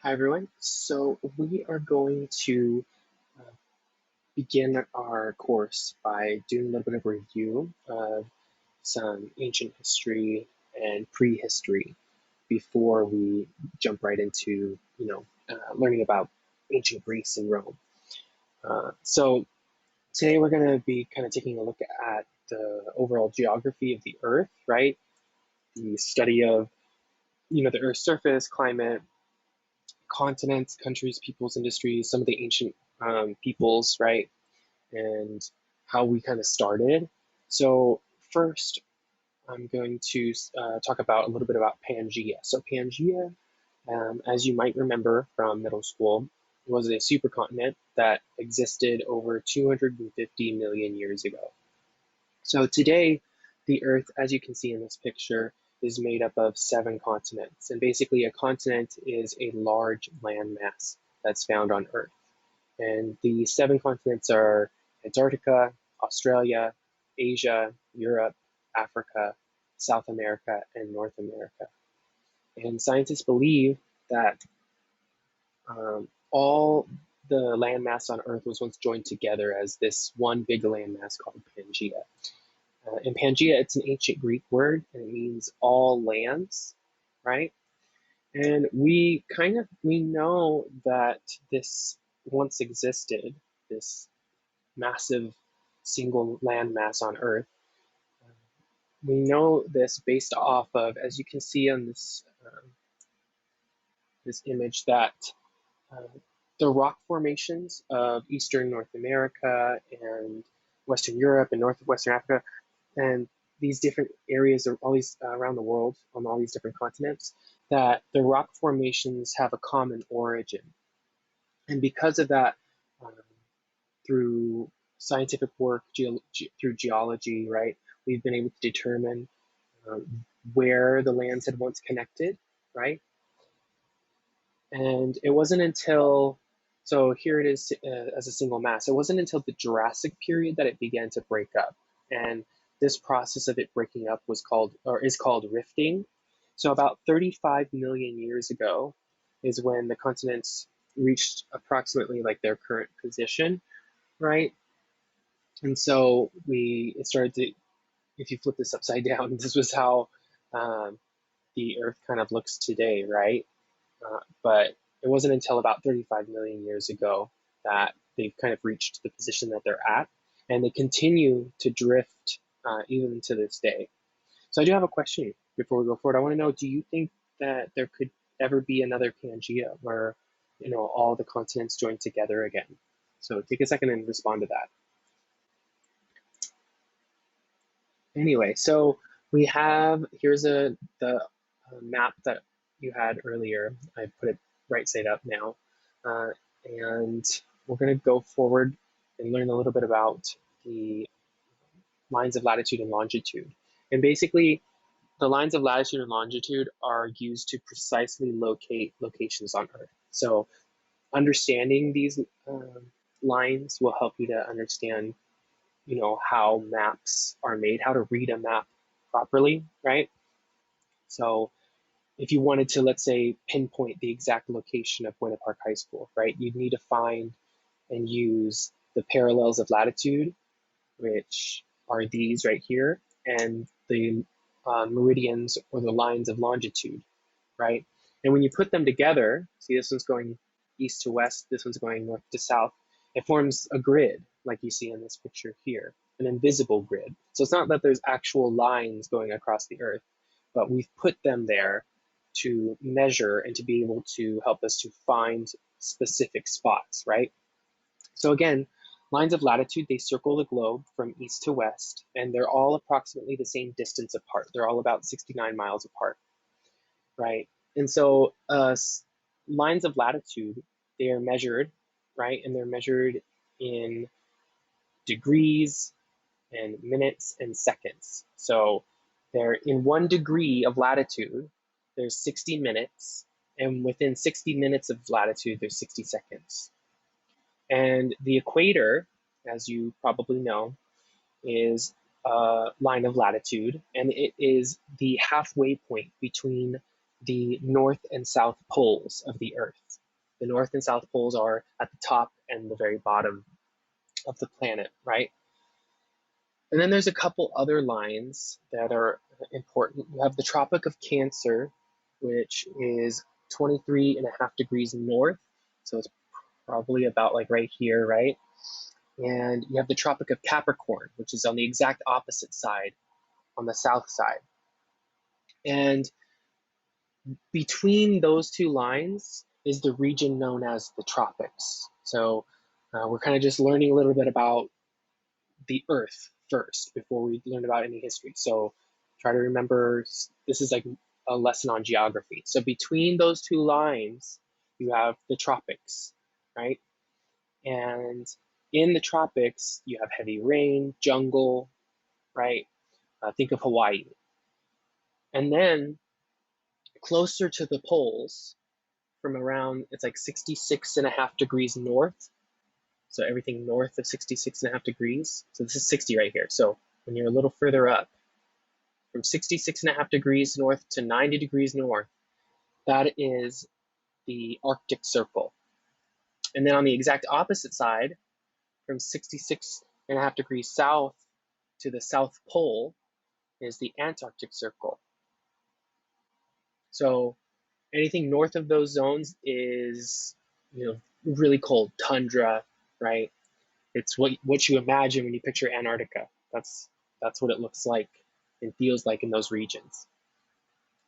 Hi everyone. So we are going to uh, begin our course by doing a little bit of review of some ancient history and prehistory before we jump right into, learning about ancient Greece and Rome. So today we're going to be kind of taking a look at the overall geography of the Earth, right? The study of, the Earth's surface, climate, continents, countries, peoples, industries, some of the ancient peoples, right? And how we kind of started. So first, I'm going to talk about a little bit about Pangaea. So Pangaea, as you might remember from middle school, was a supercontinent that existed over 250 million years ago. So today, the Earth, as you can see in this picture, is made up of 7 continents. And basically, a continent is a large landmass that's found on Earth. And the 7 continents are Antarctica, Australia, Asia, Europe, Africa, South America, and North America. And scientists believe that all the landmass on Earth was once joined together as this one big landmass called Pangaea. In Pangaea, it's an ancient Greek word, and it means all lands, right? And we know that this once existed, this massive single landmass on Earth. We know this based off of, as you can see on this image, that uh, the rock formations of Eastern North America and Western Europe and Northwestern Africa and these different areas of all these around the world on all these different continents, that the rock formations have a common origin. And because of that, um, through scientific work, through geology, right, we've been able to determine where the lands had once connected, right? And it wasn't until, so here it is as a single mass. It wasn't until the Jurassic period that it began to break up. And this process of it breaking up was called, or is called rifting. So about 35 million years ago is when the continents reached approximately like their current position, right? And so it started to, if you flip this upside down, this was how um, the Earth kind of looks today, right? But it wasn't until about 35 million years ago that they've kind of reached the position that they're at, and they continue to drift even to this day. So I do have a question before we go forward. I want to know: do you think that there could ever be another Pangea where all the continents join together again? So take a second and respond to that. Anyway, so we have here's the map that you had earlier. I put it right side up now, uh, and we're going to go forward and learn a little bit about the lines of latitude and longitude. And basically, the lines of latitude and longitude are used to precisely locate locations on Earth. So understanding these lines will help you to understand how maps are made, how to read a map properly, right? So if you wanted to, let's say, pinpoint the exact location of Winter Park High School, right, you'd need to find and use the parallels of latitude, which are these right here, and the meridians or the lines of longitude, right? And when you put them together, see, this one's going east to west, this one's going north to south, it forms a grid like you see in this picture here, an invisible grid. So it's not that there's actual lines going across the Earth, but we've put them there to measure and to be able to help us to find specific spots, right? So again, lines of latitude, they circle the globe from east to west, and they're all approximately the same distance apart. They're all about 69 miles apart, right? And so lines of latitude, they are measured, right? And they're measured in degrees and minutes and seconds. So they're in 1 degree of latitude, there's 60 minutes, and within 60 minutes of latitude, there's 60 seconds. And the equator, as you probably know, is a line of latitude, and it is the halfway point between the north and south poles of the Earth. The north and south poles are at the top and the very bottom of the planet, right? And then there's a couple other lines that are important. You have the Tropic of Cancer, which is 23.5 degrees north. So it's probably about like right here, right? And you have the Tropic of Capricorn, which is on the exact opposite side, on the south side. And between those two lines is the region known as the tropics. So we're kind of just learning a little bit about the Earth first before we learn about any history. So try to remember, this is like a lesson on geography. So between those two lines, you have the tropics, right? And in the tropics, you have heavy rain, jungle, right? Think of Hawaii. And then closer to the poles, from around, it's like 66.5 degrees north. So everything north of 66.5 degrees. So this is 60 right here. So when you're a little further up, from 66.5 degrees north to 90 degrees north, that is the Arctic Circle. And then on the exact opposite side, from 66.5 degrees south to the South Pole, is the Antarctic Circle. So anything north of those zones is, really cold, tundra, right? It's what you imagine when you picture Antarctica. That's what it looks like and feels like in those regions.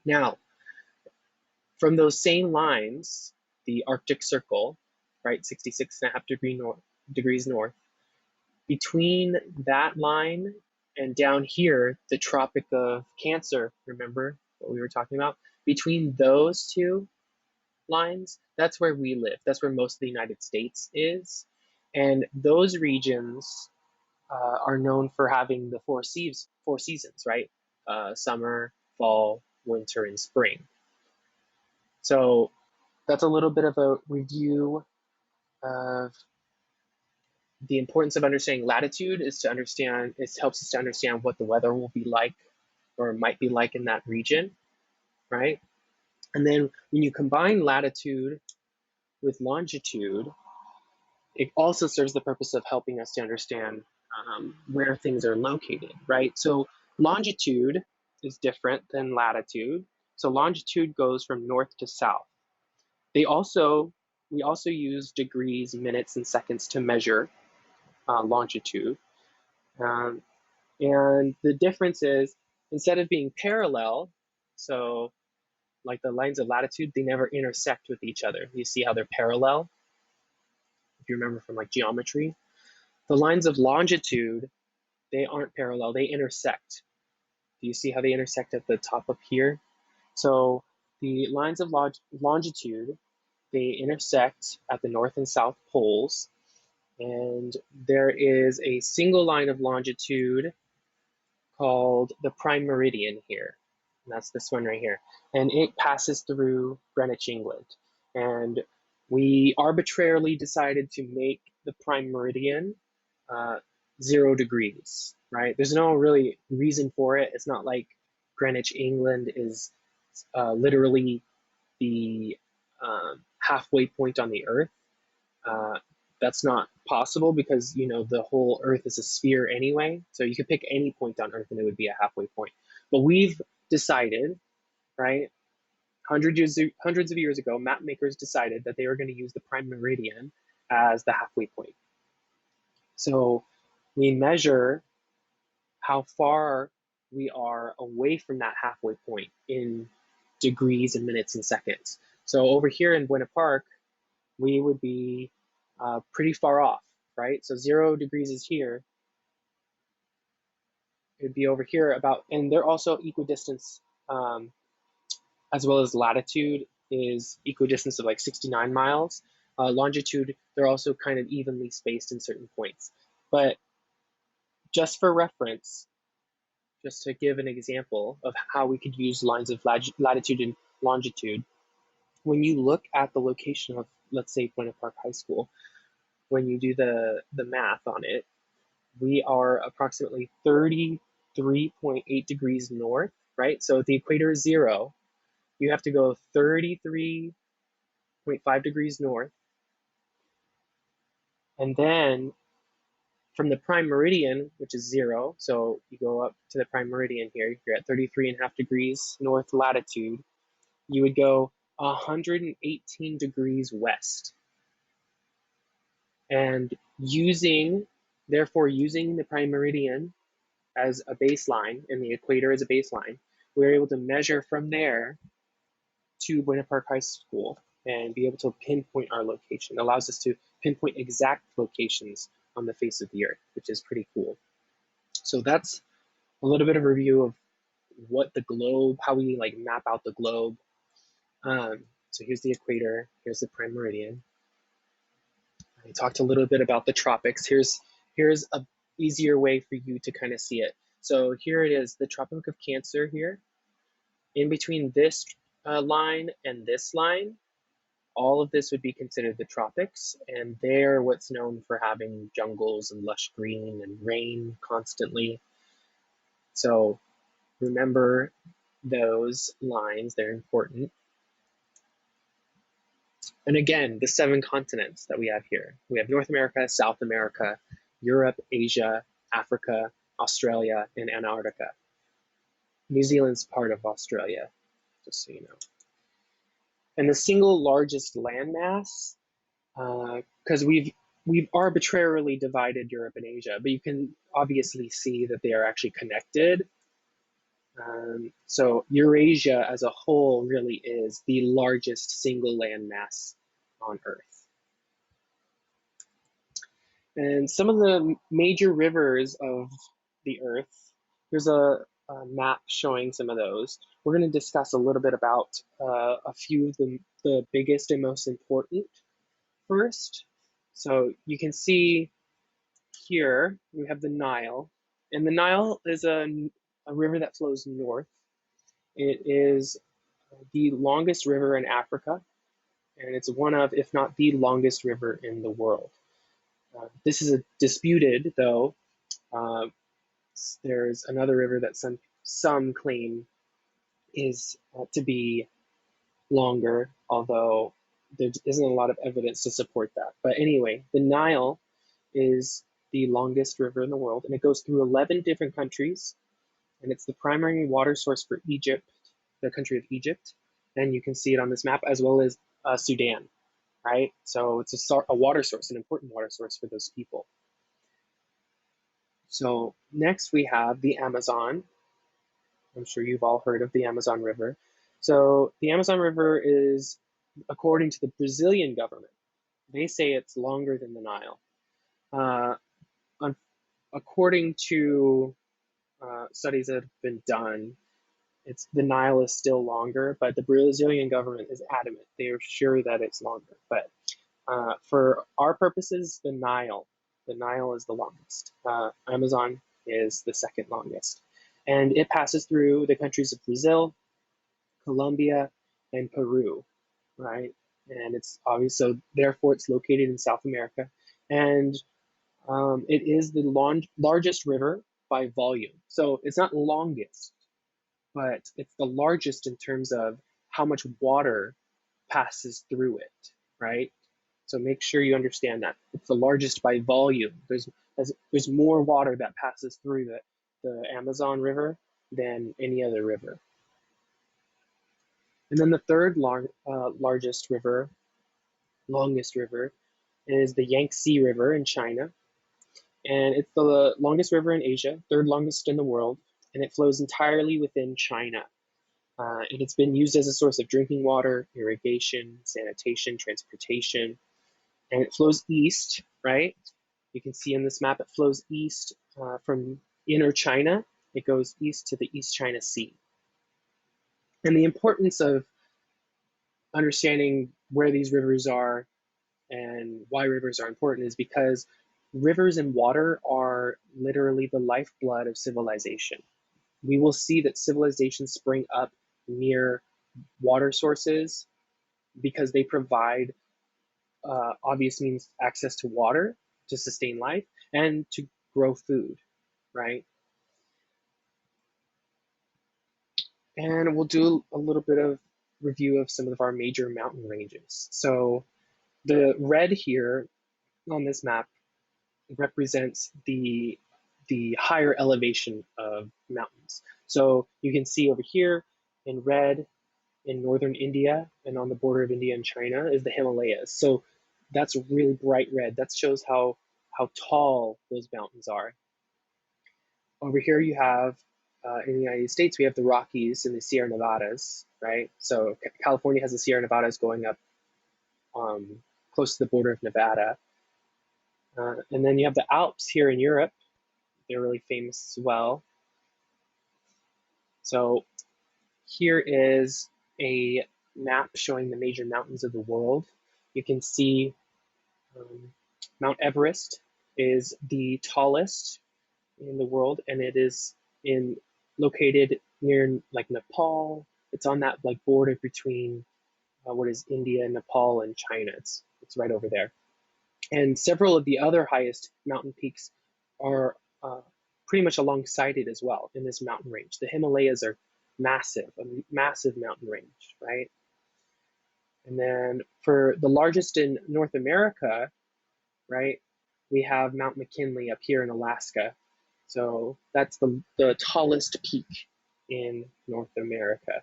Now, from those same lines, the Arctic Circle, right, 66.5 degrees north, between that line and down here, the Tropic of Cancer, remember what we were talking about? Between those two lines, that's where we live. That's where most of the United States is. And those regions are known for having the four seasons, right? Summer, fall, winter, and spring. So that's a little bit of a review of the importance of understanding latitude. It helps us to understand what the weather will be like or might be like in that region, right? And then when you combine latitude with longitude, it also serves the purpose of helping us to understand where things are located, right? So longitude is different than latitude. So longitude goes from north to south. We also use degrees, minutes, and seconds to measure longitude. Um, and the difference is, instead of being parallel, so like the lines of latitude, they never intersect with each other. You see how they're parallel? If you remember from like geometry. The lines of longitude, they aren't parallel, they intersect. Do you see how they intersect at the top up here? So the lines of longitude, they intersect at the north and south poles, and there is a single line of longitude called the prime meridian here. And that's this one right here. And it passes through Greenwich, England. And we arbitrarily decided to make the prime meridian 0 degrees, right? There's no really reason for it. It's not like Greenwich, England is literally the halfway point on the Earth. That's not possible because the whole Earth is a sphere anyway. So you could pick any point on Earth and it would be a halfway point. But we've decided, right? Hundreds of years ago, map makers decided that they were going to use the prime meridian as the halfway point. So we measure how far we are away from that halfway point in degrees and minutes and seconds. So over here in Buena Park, we would be pretty far off, right? So 0 degrees is here. It'd be over here about, and they're also equidistance, as well as latitude is equidistance of like 69 miles. Longitude, they're also kind of evenly spaced in certain points. But just for reference, just to give an example of how we could use lines of latitude and longitude, when you look at the location of, let's say, Buena Park High School, when you do the math on it, we are approximately 33.8 degrees north, right? So if the equator is 0, you have to go 33.5 degrees north, and then from the prime meridian, which is 0, so you go up to the prime meridian here, you're at 33.5 degrees north latitude, you would go 118 degrees west. And therefore using the prime meridian as a baseline and the equator as a baseline, we're able to measure from there to Buena Park High School and be able to pinpoint our location. It allows us to pinpoint exact locations on the face of the earth, which is pretty cool. So that's a little bit of a review of what the globe, how we like map out the globe. So here's the equator, here's the prime meridian. I talked a little bit about the tropics. Here's a easier way for you to kind of see it. So here it is, the Tropic of Cancer here. In between this line and this line, all of this would be considered the tropics, and they're what's known for having jungles and lush green and rain constantly. So remember those lines, they're important. And again, the 7 continents that we have here. We have North America, South America, Europe, Asia, Africa, Australia, and Antarctica. New Zealand's part of Australia, just so you know. And the single largest landmass, because we've arbitrarily divided Europe and Asia, but you can obviously see that they are actually connected. So Eurasia as a whole really is the largest single landmass on Earth. And some of the major rivers of the Earth, here's a map showing some of those. We're going to discuss a little bit about a few of the biggest and most important first. So you can see here we have the Nile, and the Nile is a river that flows north. It is the longest river in Africa, and it's one of, if not the longest river in the world. This is disputed, though. There's another river that some claim is to be longer, although there isn't a lot of evidence to support that. But anyway, the Nile is the longest river in the world, and it goes through 11 different countries, and it's the primary water source for Egypt, the country of Egypt, and you can see it on this map, as well as Sudan, right? So it's a water source, an important water source for those people. So next we have the Amazon. I'm sure you've all heard of the Amazon River. So the Amazon River is, according to the Brazilian government, they say it's longer than the Nile. According to studies that have been done, the Nile is still longer, but the Brazilian government is adamant. They are sure that it's longer. But for our purposes, the Nile is the longest. Amazon is the second longest. And it passes through the countries of Brazil, Colombia, and Peru, right? And it's obvious, so therefore it's located in South America. And it is the largest river by volume. So it's not longest, but it's the largest in terms of how much water passes through it, right? So make sure you understand that. It's the largest by volume. There's more water that passes through the Amazon River than any other river. And then the third longest river is the Yangtze River in China. And it's the longest river in Asia, third longest in the world, and it flows entirely within China. And it's been used as a source of drinking water, irrigation, sanitation, transportation, and it flows east, right? You can see in this map it flows east from inner China. It goes east to the East China Sea. And the importance of understanding where these rivers are and why rivers are important is because rivers and water are literally the lifeblood of civilization. We will see that civilizations spring up near water sources because they provide obvious means access to water to sustain life and to grow food, right? And we'll do a little bit of review of some of our major mountain ranges. So the red here on this map represents the higher elevation of mountains. So you can see over here in red in northern India and on the border of India and China is the Himalayas. So that's really bright red. That shows how tall those mountains are. Over here you have in the United States we have the Rockies and the Sierra Nevadas, right? So California has the Sierra Nevadas going up close to the border of Nevada. And then you have the Alps here in Europe. They're really famous as well. So here is a map showing the major mountains of the world. You can see Mount Everest is the tallest in the world, and it is located near like Nepal. It's on that like border between what is India, Nepal, and China. It's right over there. And several of the other highest mountain peaks are pretty much alongside it as well in this mountain range. The Himalayas are massive, a massive mountain range, right? And then for the largest in North America, right, we have Mount McKinley up here in Alaska. So that's the tallest peak in North America.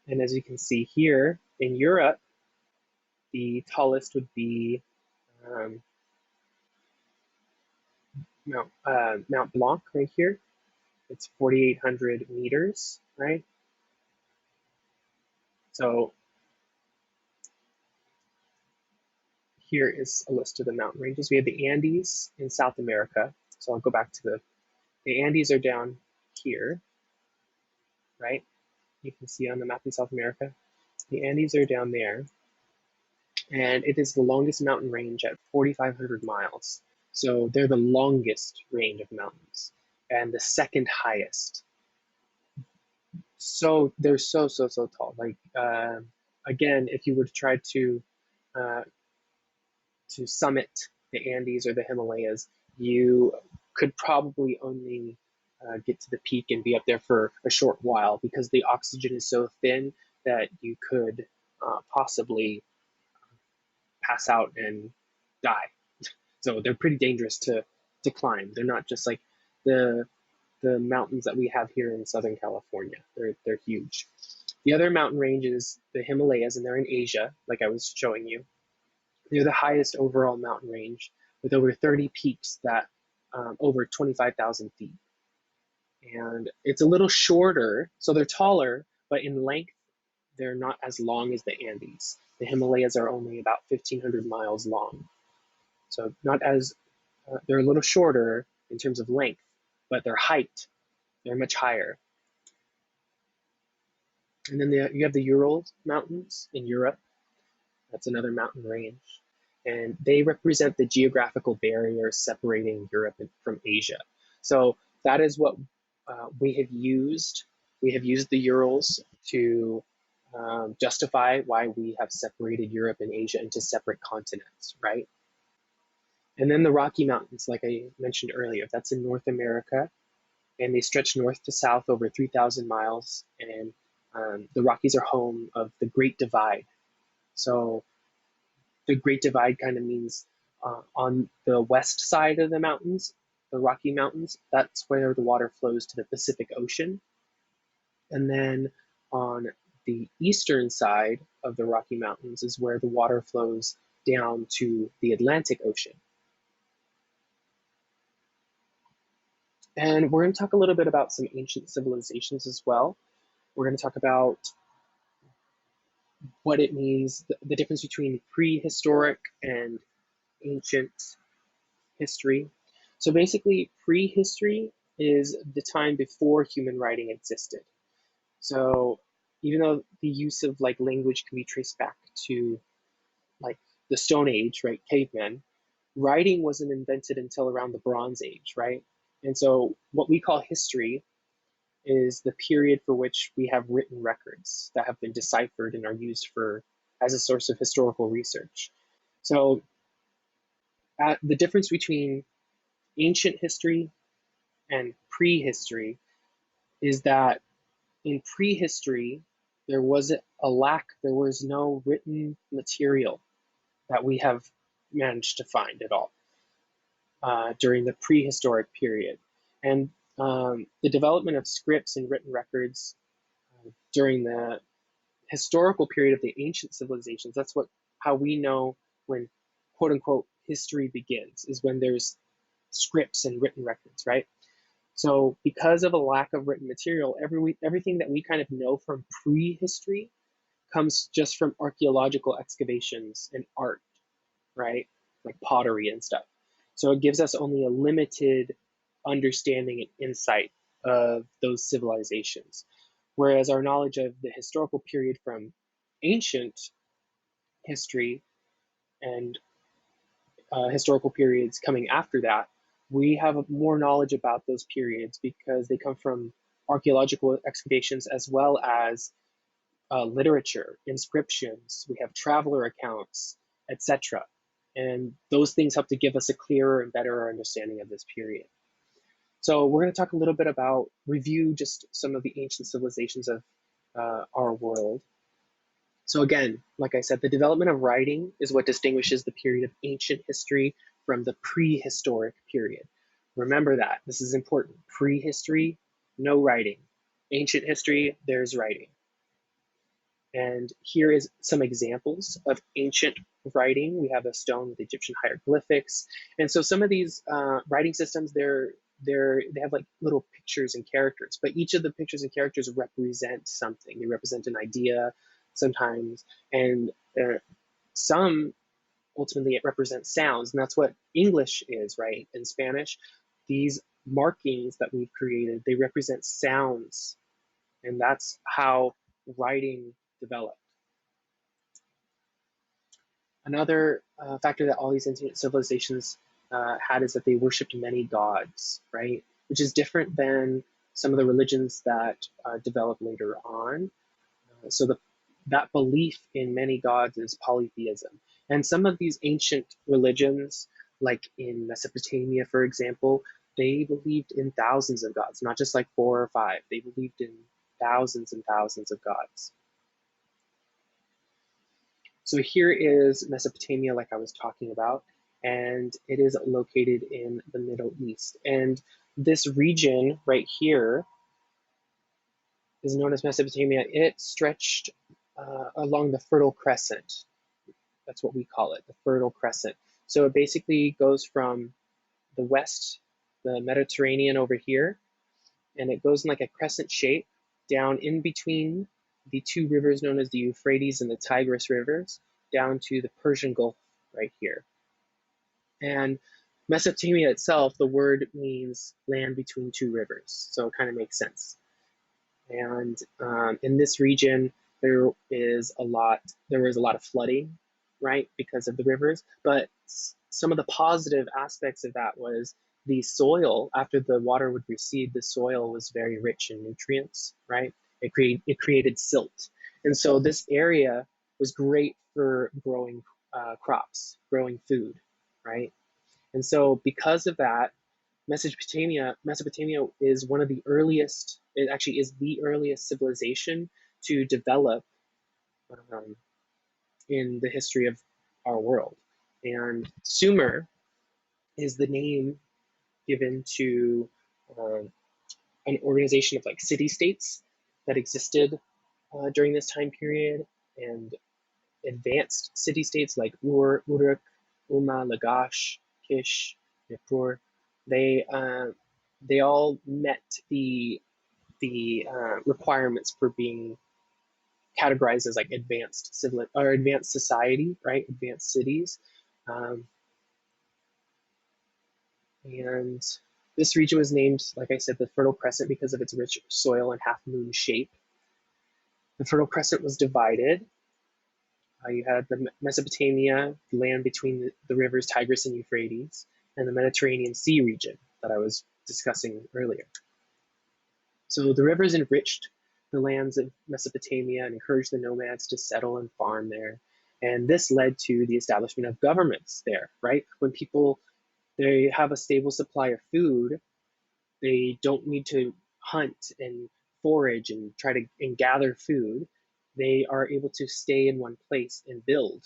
And as you can see here in Europe, the tallest would be Mount Blanc right here. It's 4,800 meters, right? So here is a list of the mountain ranges. We have the Andes in South America. So I'll go back to the Andes are down here, right? You can see on the map in South America. The Andes are down there. And it is the longest mountain range at 4,500 miles. So they're the longest range of mountains and the second highest. So they're so tall. Like again, if you were to try uh, to summit the Andes or the Himalayas, you could probably only get to the peak and be up there for a short while because the oxygen is so thin that you could possibly pass out and die. So they're pretty dangerous to climb. They're not just like the the mountains that we have here in Southern California. They're huge. The other mountain range is the Himalayas, and they're in Asia, like I was showing you. They're the highest overall mountain range with over 30 peaks that over 25,000 feet. And it's a little shorter, so they're taller, but in length, they're not as long as the Andes. The Himalayas are only about 1,500 miles long. So not as, they're a little shorter in terms of length, but their height, they're much higher. And then you have the Ural Mountains in Europe. That's another mountain range. And they represent the geographical barrier separating Europe from Asia. So that is what we have used. We have used the Urals to justify why we have separated Europe and Asia into separate continents, right? And then the Rocky Mountains, like I mentioned earlier, that's in North America, and they stretch north to south over 3,000 miles. And the Rockies are home of the Great Divide. So the Great Divide kind of means on the west side of the mountains, the Rocky Mountains, that's where the water flows to the Pacific Ocean. And then on the eastern side of the Rocky Mountains is where the water flows down to the Atlantic Ocean. And we're going to talk a little bit about some ancient civilizations as well. We're going to talk about what it means, the difference between prehistoric and ancient history. So basically, prehistory is the time before human writing existed. So even though the use of like language can be traced back to like the Stone Age, right, cavemen, writing wasn't invented until around the Bronze Age, right? And so what we call history is the period for which we have written records that have been deciphered and are used for as a source of historical research. So the difference between ancient history and prehistory is that in prehistory, there was there was no written material that we have managed to find at all during the prehistoric period. And the development of scripts and written records during the historical period of the ancient civilizations, that's how we know when quote unquote history begins, is when there's scripts and written records, right? So because of a lack of written material, everything that we kind of know from prehistory comes just from archaeological excavations and art, right? Like pottery and stuff. So it gives us only a limited understanding and insight of those civilizations. Whereas our knowledge of the historical period from ancient history and historical periods coming after that, we have more knowledge about those periods because they come from archaeological excavations as well as literature, inscriptions, we have traveler accounts, etc. And those things help to give us a clearer and better understanding of this period. So we're going to talk a little bit about, review just some of the ancient civilizations of our world. So again, like I said, the development of writing is what distinguishes the period of ancient history from the prehistoric period. Remember that. This is important. Prehistory, no writing. Ancient history, there's writing. And here is some examples of ancient writing. We have a stone with Egyptian hieroglyphics. And so some of these writing systems, they have like little pictures and characters, but each of the pictures and characters represent something. They represent an idea sometimes, and some ultimately it represents sounds, and that's what English is, right? In Spanish, these markings that we've created, they represent sounds, and that's how writing developed. Another factor that all these ancient civilizations had is that they worshipped many gods, right? Which is different than some of the religions that developed later on. So that belief in many gods is polytheism. And some of these ancient religions, like in Mesopotamia, for example, they believed in thousands of gods, not just like 4 or 5. They believed in thousands and thousands of gods. So here is Mesopotamia, like I was talking about, and it is located in the Middle East. And this region right here is known as Mesopotamia. It stretched along the Fertile Crescent. That's what we call it, the Fertile Crescent. So it basically goes from the west, the Mediterranean over here, and it goes in like a crescent shape down in between the two rivers known as the Euphrates and the Tigris rivers, down to the Persian Gulf right here. And Mesopotamia itself, the word means land between two rivers, so it kind of makes sense. And in this region, there was a lot of flooding, right, because of the rivers. But some of the positive aspects of that was the soil, after the water would recede, the soil was very rich in nutrients, right? It created silt. And so this area was great for growing crops, growing food, right? And so because of that, Mesopotamia is one of the earliest, it actually is the earliest civilization to develop um, in the history of our world. And Sumer is the name given to an organization of like city-states that existed during this time period, and advanced city-states like Uruk, Umma, Lagash, Kish, Nippur. They all met the requirements for being categorized as like advanced civil or advanced society, right? Advanced cities. Um, and this region was named, like I said, the Fertile Crescent because of its rich soil and half moon shape. The Fertile Crescent was divided. You had the Mesopotamia, the land between the rivers Tigris and Euphrates, and the Mediterranean Sea region that I was discussing earlier. So the rivers enriched the lands of Mesopotamia and encouraged the nomads to settle and farm there. And this led to the establishment of governments there, right? When people, they have a stable supply of food, they don't need to hunt and forage and try to and gather food, they are able to stay in one place and build,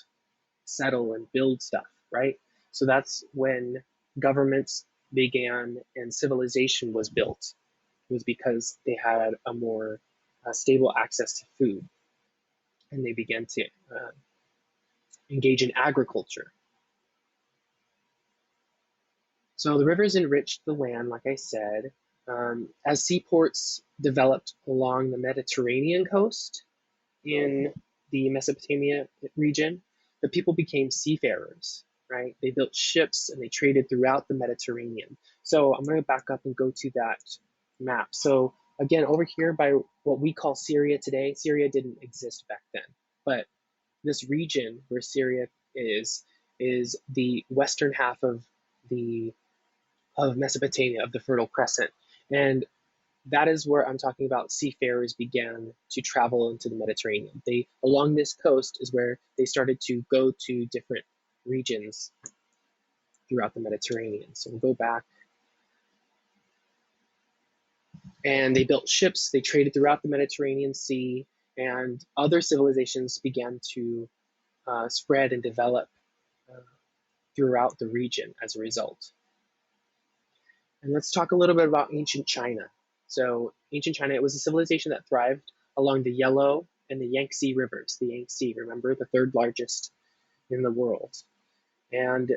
settle and build stuff, right? So that's when governments began and civilization was built. It was because they had a more stable access to food, and they began to engage in agriculture. So the rivers enriched the land, like I said. As seaports developed along the Mediterranean coast in the Mesopotamia region, the people became seafarers, right? They built ships and they traded throughout the Mediterranean. So I'm going to back up and go to that map. So again, over here by what we call Syria today, Syria didn't exist back then, but this region where Syria is the western half the of Mesopotamia, of the Fertile Crescent. And that is where I'm talking about seafarers began to travel into the Mediterranean. They along this coast is where they started to go to different regions throughout the Mediterranean. So we'll go back, and they built ships, they traded throughout the Mediterranean Sea, and other civilizations began to spread and develop uh, throughout the region as a result. And let's talk a little bit about ancient China. So, ancient China, it was a civilization that thrived along the Yellow and the Yangtze rivers. The Yangtze, remember, the third largest in the world. And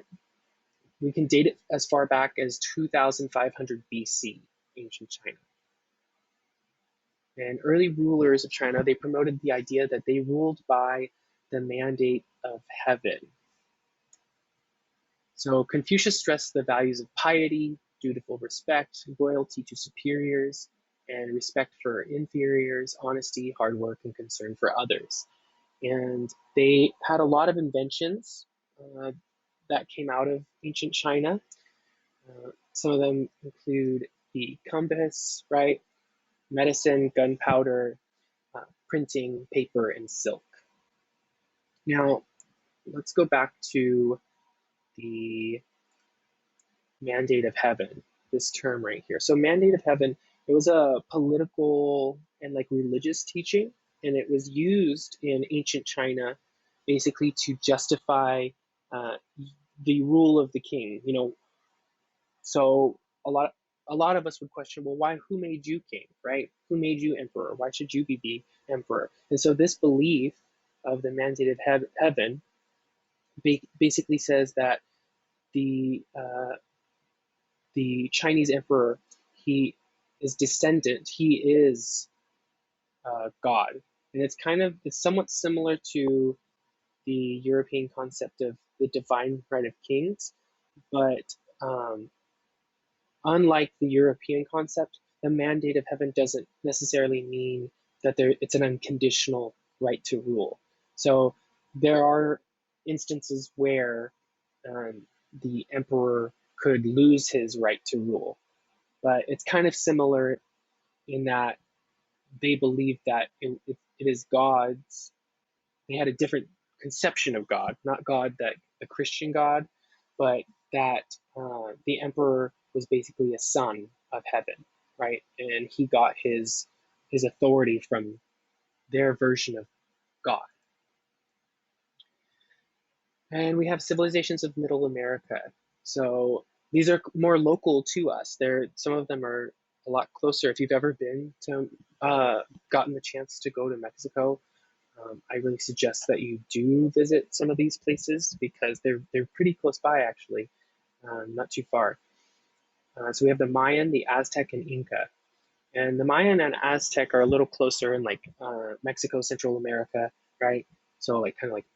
we can date it as far back as 2500 BC, ancient China. And early rulers of China, they promoted the idea that they ruled by the mandate of heaven. So Confucius stressed the values of piety, dutiful respect, loyalty to superiors, and respect for inferiors, honesty, hard work, and concern for others. And they had a lot of inventions that came out of ancient China. Some of them include the compass, right? Medicine, gunpowder, printing, paper, and silk. Now, let's go back to the mandate of heaven, this term right here. So, mandate of heaven, it was a political and like religious teaching, and it was used in ancient China basically to justify uh, the rule of the king. So a lot of us would question, well, why? Who made you king, right? Who made you emperor? Why should you be the emperor? And so this belief of the mandate of heaven basically says that the the Chinese emperor, he is descendant, he is God, and it's somewhat similar to the European concept of the divine right of kings, but um, unlike the European concept, the mandate of heaven doesn't necessarily mean that it's an unconditional right to rule. So there are instances where the emperor could lose his right to rule, but it's kind of similar in that they believed that it is God's. They had a different conception of God, not God that the Christian God, but that the emperor was basically a son of heaven, right? And he got his authority from their version of God. And we have civilizations of Middle America. So these are more local to us. Some of them are a lot closer. If you've ever been to gotten the chance to go to Mexico, I really suggest that you do visit some of these places because they're pretty close by actually, not too far. So we have the Mayan, the Aztec, and Inca. And the Mayan and Aztec are a little closer in like Mexico, Central America, right? So like kind of like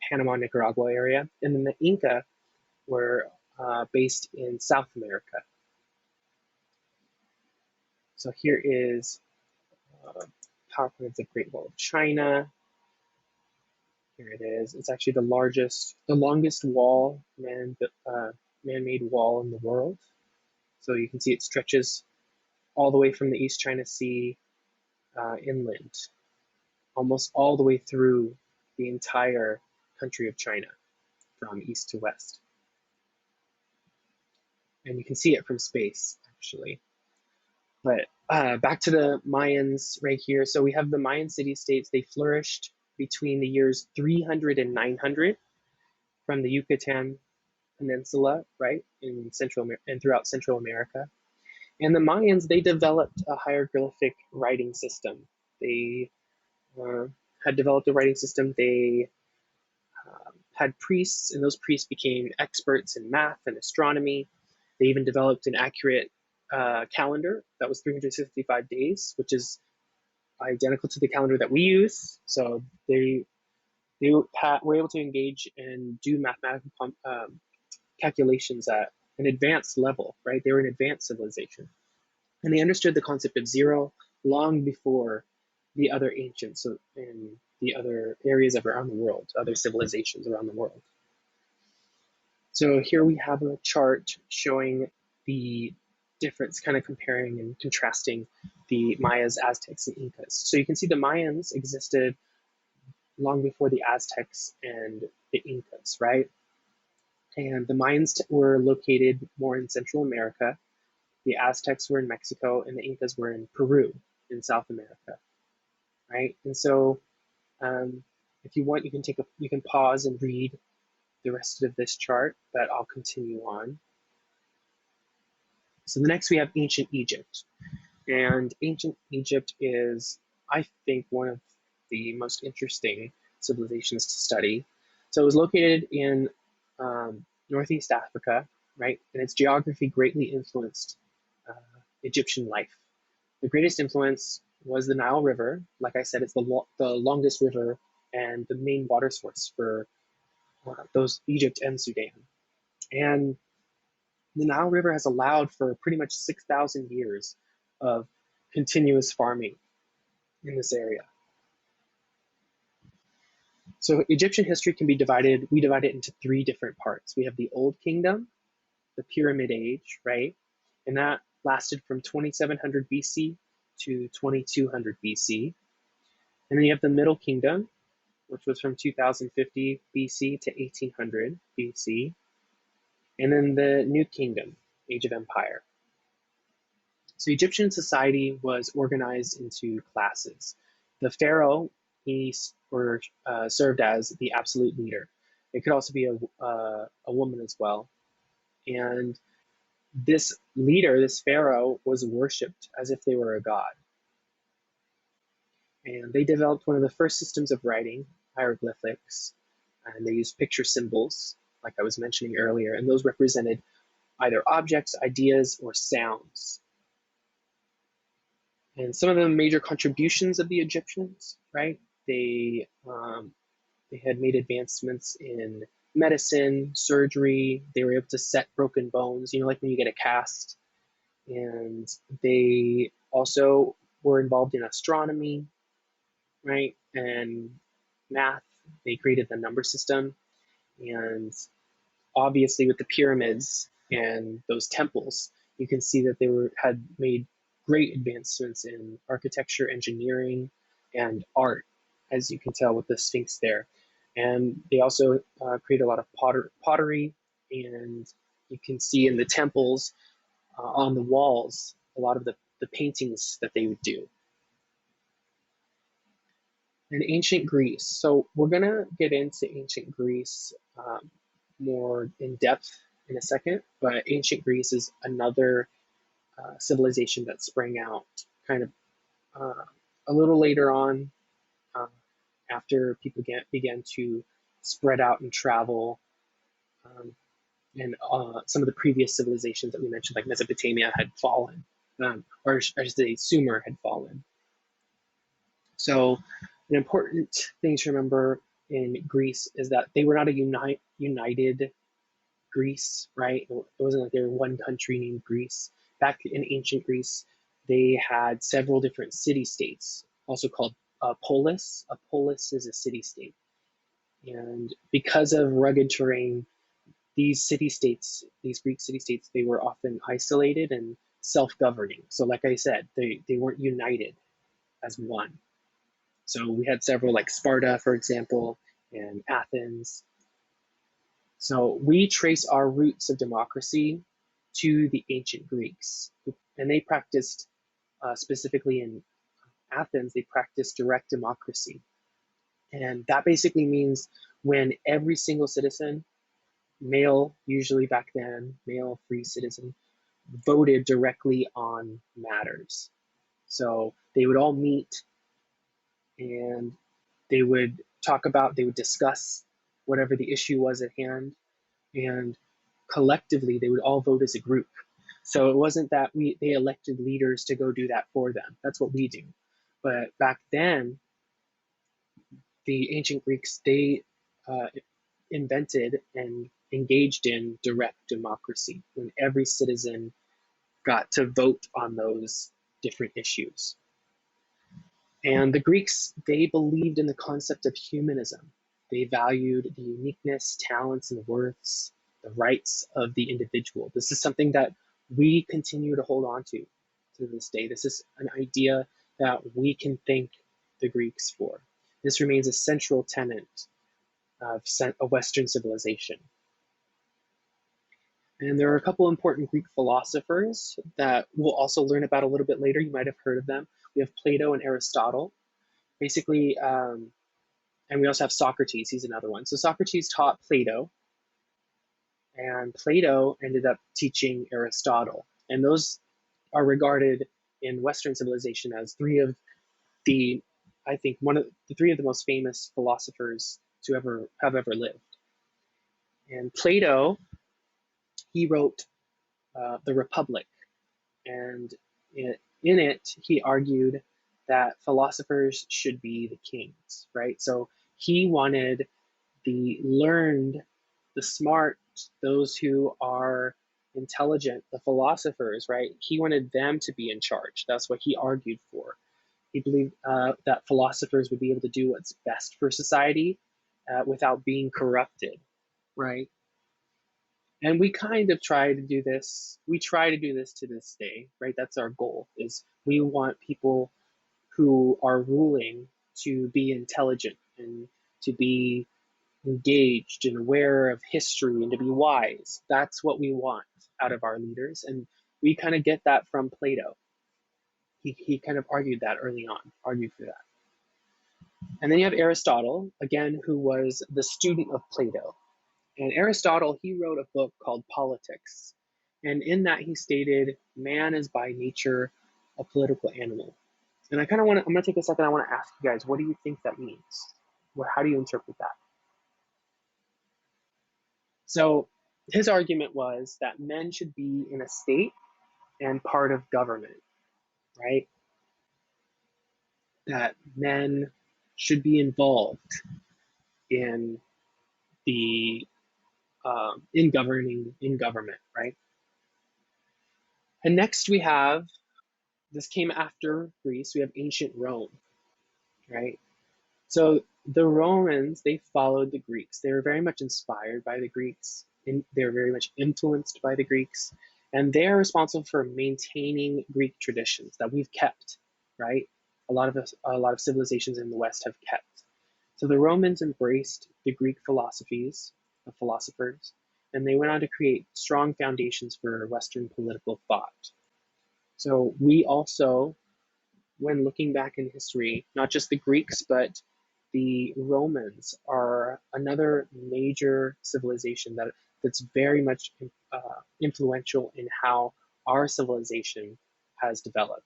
Panama, Nicaragua area. And then the Inca were based in South America. So here is PowerPoint of the Great Wall of China. Here it is. It's actually the longest man-made wall in the world. So you can see it stretches all the way from the East China Sea inland, almost all the way through the entire country of China, from east to west. And you can see it from space, actually. But Back to the Mayans right here. So we have the Mayan city-states. They flourished between the years 300 and 900 from the Yucatan Peninsula, right, in and throughout Central America. And the Mayans, they developed a hieroglyphic writing system. They uh, had developed a writing system. They had priests, and those priests became experts in math and astronomy. They even developed an accurate calendar that was 365 days, which is identical to the calendar that we use. So they were able to engage and do mathematical calculations at an advanced level, right? They were an advanced civilization. And they understood the concept of zero long before the other ancients in the other areas of around the world, other civilizations around the world. So here we have a chart showing the difference, kind of comparing and contrasting the Mayas, Aztecs, and Incas. So you can see the Mayans existed long before the Aztecs and the Incas, right? And the Mayans were located more in Central America. The Aztecs were in Mexico, and the Incas were in Peru, in South America, right? And so, if you want, you can pause and read the rest of this chart, but I'll continue on. So the next we have ancient Egypt, and ancient Egypt is, I think, one of the most interesting civilizations to study. So it was located in Northeast Africa, right? And its geography greatly influenced uh, Egyptian life. The greatest influence was the Nile River. Like I said, it's the longest river and the main water source for those Egypt and Sudan. And the Nile River has allowed for pretty much 6,000 years of continuous farming in this area. So Egyptian history can be divided, we divide it into three different parts. We have the Old Kingdom, the Pyramid Age, right? And that lasted from 2700 BC to 2200 BC. And then you have the Middle Kingdom, which was from 2050 BC to 1800 BC. And then the New Kingdom, Age of Empire. So Egyptian society was organized into classes. The pharaoh, he served as the absolute leader. It could also be a woman as well. And this leader, this pharaoh, was worshipped as if they were a god. And they developed one of the first systems of writing, hieroglyphics, and they used picture symbols, like I was mentioning earlier, and those represented either objects, ideas, or sounds. And some of the major contributions of the Egyptians, right? They had made advancements in medicine, surgery. They were able to set broken bones, like when you get a cast. And they also were involved in astronomy, right? And math. They created the number system. And obviously, with the pyramids and those temples, you can see that had made great advancements in architecture, engineering, and art, as you can tell with the Sphinx there. And they also create a lot of pottery, and you can see in the temples on the walls a lot of the paintings that they would do. In ancient Greece, so we're going to get into ancient Greece more in depth in a second, but ancient Greece is another civilization that sprang out kind of a little later on uh, after people began to spread out and travel. And some of the previous civilizations that we mentioned, like Mesopotamia, had fallen, or I should say, Sumer had fallen. So, an important thing to remember in Greece is that they were not a united Greece, right? It wasn't like they were one country named Greece. Back in ancient Greece, they had several different city states, also called a polis. A polis is a city state. And because of rugged terrain, these city states, these Greek city states, they were often isolated and self governing. So, like I said, they weren't united as one. So, we had several, like Sparta, for example, and Athens. So we trace our roots of democracy to the ancient Greeks, and they practiced specifically in Athens, they practiced direct democracy. And that basically means when every single citizen, male, usually back then, male free citizen, voted directly on matters. So they would all meet and they would they would discuss whatever the issue was at hand, and collectively they would all vote as a group. So it wasn't that they elected leaders to go do that for them. That's what we do. But back then, the ancient Greeks, they uh, invented and engaged in direct democracy when every citizen got to vote on those different issues. And the Greeks, they believed in the concept of humanism. They valued the uniqueness, talents, and worths, the rights of the individual. This is something that we continue to hold on to this day. This is an idea that we can thank the Greeks for. This remains a central tenet of Western civilization. And there are a couple important Greek philosophers that we'll also learn about a little bit later. You might have heard of them. We have Plato and Aristotle. Basically, and we also have Socrates. He's another one. So Socrates taught Plato, and Plato ended up teaching Aristotle. And those are regarded in Western civilization as three of the, I think, one of the three of the most famous philosophers to ever lived. And Plato, he wrote the Republic, and in it he argued that philosophers should be the kings, right? So he wanted the learned, the smart, those who are intelligent, the philosophers, right? He wanted them to be in charge. That's what he argued for. He believed that philosophers would be able to do what's best for society without being corrupted, right? And we kind of try to do this. We try to do this to this day, right? That's our goal. Is we want people who are ruling to be intelligent and to be engaged and aware of history and to be wise. That's what we want out of our leaders. And we kind of get that from Plato. He kind of argued that early on, argued for that. And then you have Aristotle, again, who was the student of Plato. And Aristotle, he wrote a book called Politics. And in that, he stated, man is by nature a political animal. And I'm going to take a second. I want to ask you guys, what do you think that means? How do you interpret that? So his argument was that men should be in a state and part of government, right? That men should be involved in the in government, right? And next we have, this came after Greece, we have ancient Rome, right? So the Romans, they followed the Greeks. They were very much inspired by the Greeks. They were very much influenced by the Greeks. And they're responsible for maintaining Greek traditions that we've kept, right? A lot of civilizations in the West have kept. So the Romans embraced the Greek philosophies of philosophers, and they went on to create strong foundations for Western political thought. So we also, when looking back in history, not just the Greeks, but the Romans are another major civilization that's very much influential in how our civilization has developed.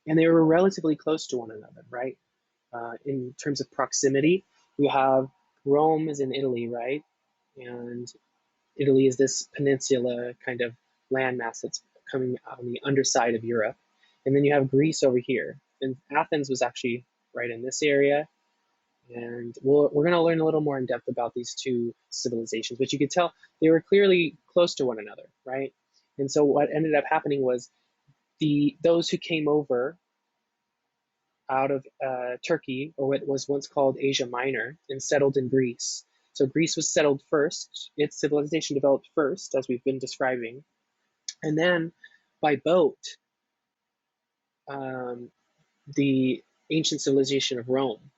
And they were relatively close to one another, right? In terms of proximity, we have Rome is in Italy, right? And Italy is this peninsula kind of landmass that's coming on the underside of Europe. And then you have Greece over here. And Athens was actually right in this area. And we're going to learn a little more in depth about these two civilizations. But you could tell they were clearly close to one another, right? And so what ended up happening was those who came over out of Turkey, or what was once called Asia Minor, and settled in Greece. So Greece was settled first. Its civilization developed first, as we've been describing. And then by boat, the ancient civilization of Rome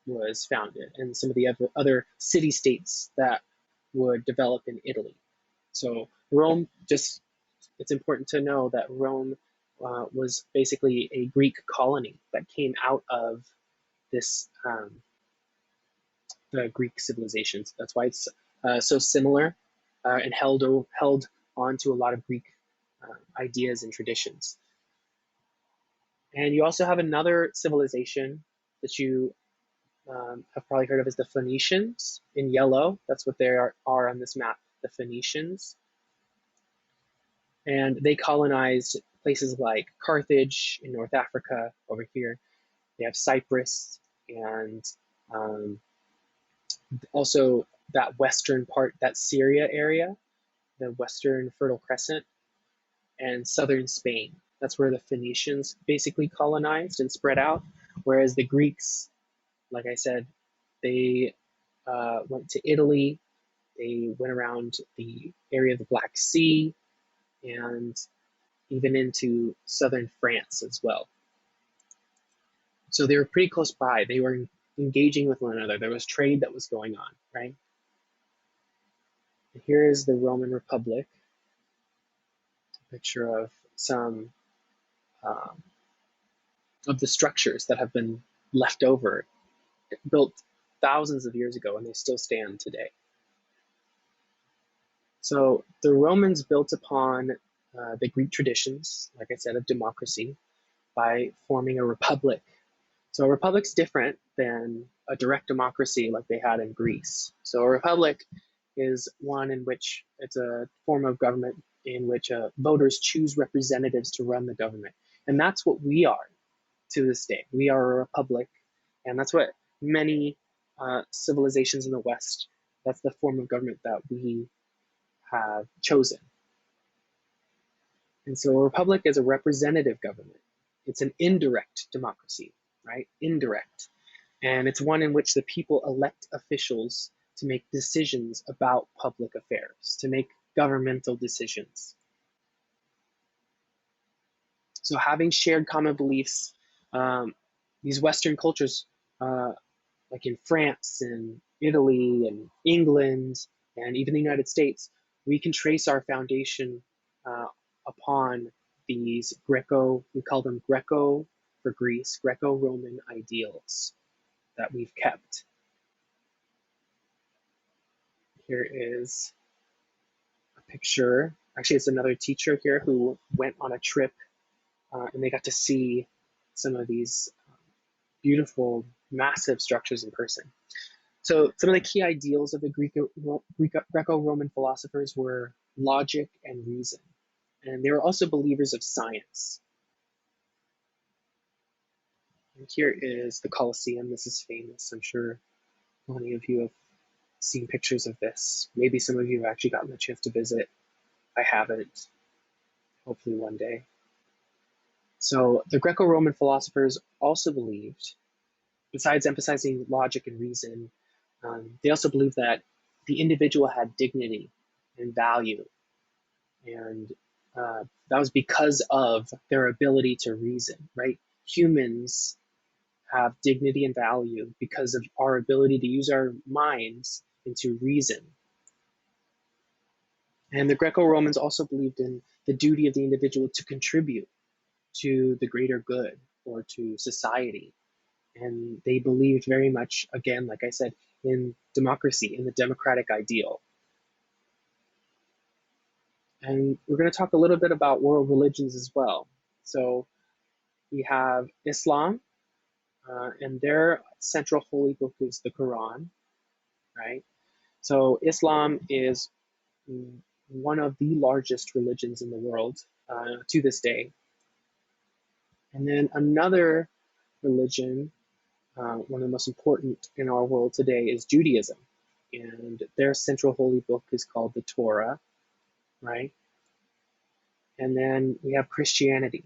was founded, and some of the other city-states that would develop in Italy. So Rome, it's important to know that Rome was basically a Greek colony that came out of this the Greek civilizations. That's why it's so similar and held on to a lot of Greek ideas and traditions. And you also have another civilization that you have probably heard of as the Phoenicians in yellow. That's what they are on this map, the Phoenicians. And they colonized places like Carthage in North Africa over here. They have Cyprus and um, also that western part, that Syria area, the western Fertile Crescent, and southern Spain. That's where the Phoenicians basically colonized and spread out, whereas the Greeks, like I said, they went to Italy, they went around the area of the Black Sea, and even into southern France as well. So they were pretty close by. They were engaging with one another. There was trade that was going on, right? And here is the Roman Republic, a picture of some um, of the structures that have been left over, built thousands of years ago, and they still stand today. So the Romans built upon the Greek traditions, like I said, of democracy by forming a republic. So a republic's different than a direct democracy like they had in Greece. So a republic is one in which it's a form of government in which voters choose representatives to run the government. And that's what we are to this day. We are a republic, and that's what many civilizations in the West, that's the form of government that we have chosen. And so a republic is a representative government. It's an indirect democracy, right? Indirect. And it's one in which the people elect officials to make decisions about public affairs, to make governmental decisions. So having shared common beliefs, these Western cultures, like in France and Italy and England and even the United States, we can trace our foundation upon these we call them Greco for Greece, Greco-Roman ideals that we've kept. Here is a picture. Actually, it's another teacher here who went on a trip and they got to see some of these beautiful, massive structures in person. So some of the key ideals of the Greco-Roman philosophers were logic and reason. And they were also believers of science. And here is the Colosseum. This is famous. I'm sure many of you have seen pictures of this. Maybe some of you have actually gotten the chance to visit. I haven't. Hopefully one day. So the Greco-Roman philosophers also believed, besides emphasizing logic and reason, they also believed that the individual had dignity and value. And that was because of their ability to reason, right? Humans have dignity and value because of our ability to use our minds and to reason. And the Greco-Romans also believed in the duty of the individual to contribute to the greater good or to society. And they believed very much, again, like I said, in democracy, in the democratic ideal. And we're going to talk a little bit about world religions as well. So we have Islam, and their central holy book is the Quran, right? So Islam is one of the largest religions in the world to this day. And then another religion, one of the most important in our world today, is Judaism. And their central holy book is called the Torah, right? And then we have Christianity,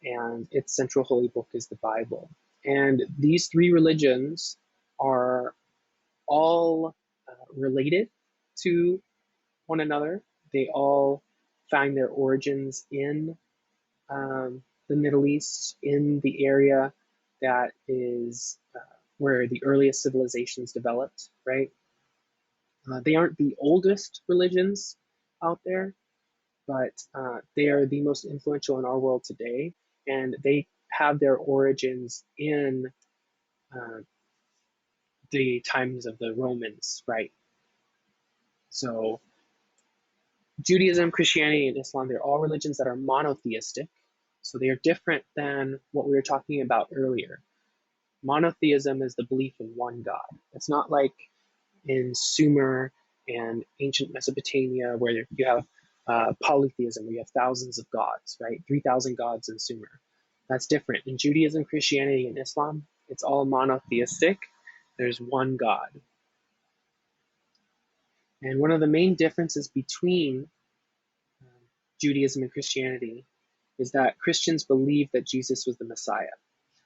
and its central holy book is the Bible. And these three religions are all related to one another. They all find their origins in the Middle East, in the area that is where the earliest civilizations developed, right? They aren't the oldest religions out there, but they are the most influential in our world today, and they have their origins in uh, the times of the Romans, right? So Judaism, Christianity, and Islam, they're all religions that are monotheistic. So they are different than what we were talking about earlier. Monotheism is the belief in one God. It's not like in Sumer and ancient Mesopotamia where you have polytheism, where you have thousands of gods, right? 3,000 gods in Sumer. That's different. In Judaism, Christianity, and Islam, it's all monotheistic. There's one God. And one of the main differences between Judaism and Christianity is that Christians believe that Jesus was the Messiah.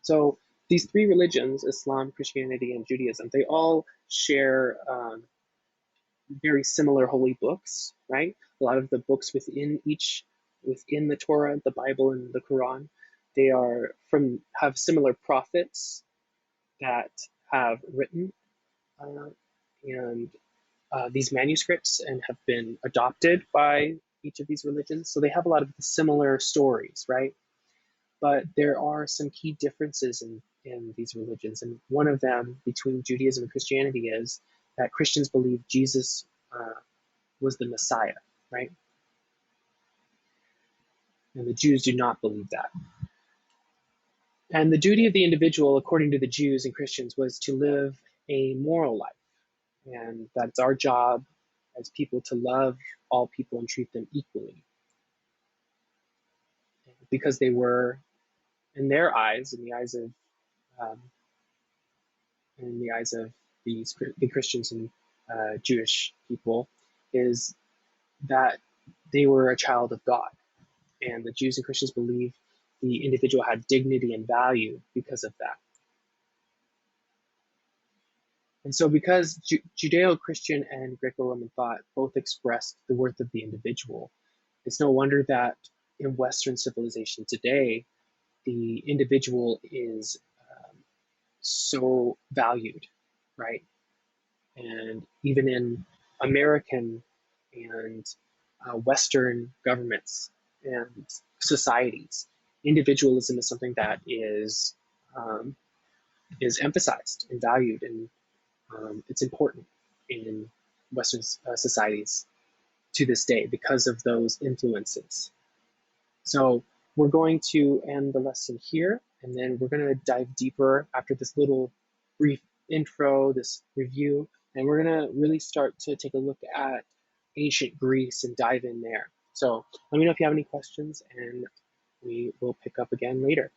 So these three religions, Islam, Christianity, and Judaism, they all share very similar holy books, right? A lot of the books within the Torah, the Bible, and the Quran, they are have similar prophets that have written uh, and these manuscripts and have been adopted by each of these religions. So they have a lot of similar stories, right? But there are some key differences in these religions. And one of them between Judaism and Christianity is that Christians believe Jesus was the Messiah, right? And the Jews do not believe that. And the duty of the individual, according to the Jews and Christians, was to live a moral life. And that's our job as people to love all people and treat them equally. Because they were, in their eyes, um, in the eyes of the Christians and Jewish people, is that they were a child of God. And the Jews and Christians believe the individual had dignity and value because of that. And so, because Judeo Christian and Greco Roman thought both expressed the worth of the individual, it's no wonder that in Western civilization today, the individual is so valued, right? And even in American and Western governments and societies, individualism is something that is emphasized and valued, and it's important in Western societies to this day because of those influences. So we're going to end the lesson here, and then we're going to dive deeper after this little brief intro, this review, and we're going to really start to take a look at ancient Greece and dive in there. So let me know if you have any questions, and we will pick up again later.